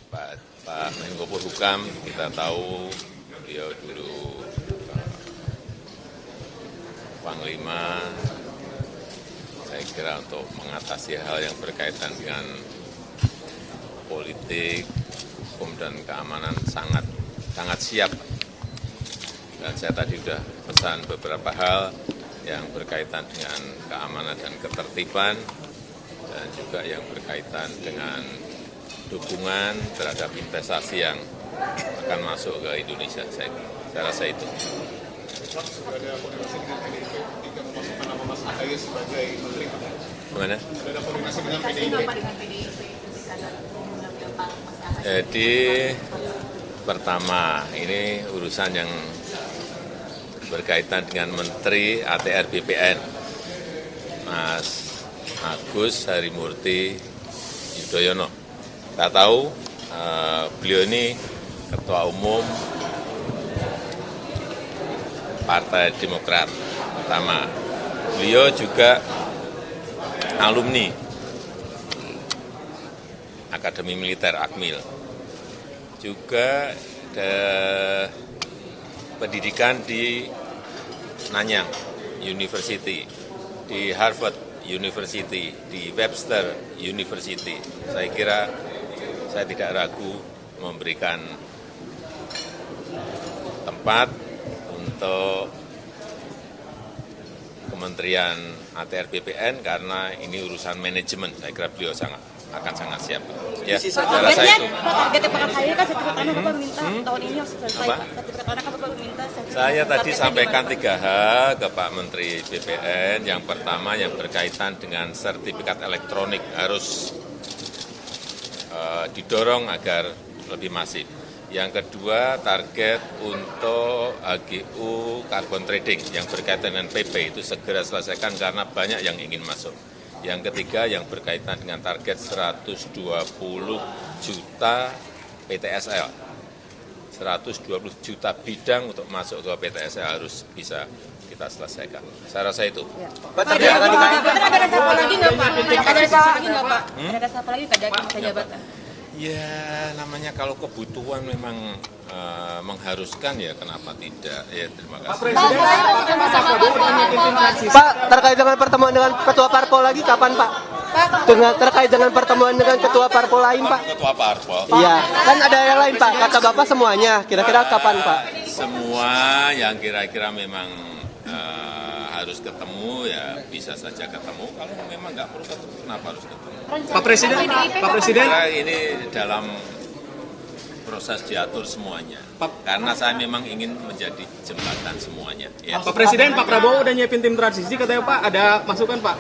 Pak Menko Polhukam, kita tahu beliau dulu Panglima. Saya kira untuk mengatasi hal yang berkaitan dengan politik, hukum dan keamanan sangat siap. Dan saya tadi sudah pesan beberapa hal yang berkaitan dengan keamanan dan ketertiban, dan juga yang berkaitan dengan dukungan terhadap investasi yang akan masuk ke Indonesia. Saya rasa itu. Gimana? Jadi pertama, ini urusan yang berkaitan dengan Menteri ATR BPN, Mas Agus Harimurti Yudhoyono. Kita tahu beliau ini Ketua Umum Partai Demokrat pertama. Beliau juga alumni Akademi Militer Akmil, juga pendidikan di Nanyang University, di Harvard University, di Webster University. Saya kira saya tidak ragu memberikan tempat untuk Kementerian ATR BPN karena ini urusan manajemen. Saya kira beliau akan sangat siap. Ya, saya rasa itu. Targetnya Pak Ahy kan sertifikat tanah Bapak minta tahun ini harus selesai. Sertifikat tanah kan Bapak minta. Saya tadi sampaikan 3 hal ke Pak Menteri BPN. Yang pertama yang berkaitan dengan sertifikat elektronik harus didorong agar lebih masif. Yang kedua, target untuk HGU carbon trading yang berkaitan dengan PP itu segera selesaikan karena banyak yang ingin masuk. Yang ketiga, yang berkaitan dengan target 120 juta PTSL. 120 juta bidang untuk masuk ke PTSL harus bisa kita selesaikan. Saya rasa itu. Pak, ada reshuffle lagi nggak Pak? Ada reshuffle lagi nggak Pak? Ada reshuffle lagi nggak masa jabatan? Ya, namanya kalau kebutuhan memang mengharuskan ya kenapa tidak. Ya, terima kasih. Pak, terkait dengan pertemuan dengan Ketua Parpol lagi kapan Pak? Terkait dengan pertemuan dengan Ketua Parpol lain Pak? Ketua Parpol? Iya, kan ada yang lain Pak, kata Bapak semuanya, kira-kira kapan Pak? Semua yang kira-kira memang harus ketemu ya bisa saja ketemu. Kalau memang nggak perlu ketemu, kenapa harus ketemu? Pak Presiden, Ini dalam proses diatur semuanya. Karena saya memang ingin menjadi jembatan semuanya. Ya. Pak Presiden, Pak Prabowo udah nyiapin tim transisi katanya Pak, ada masukan Pak?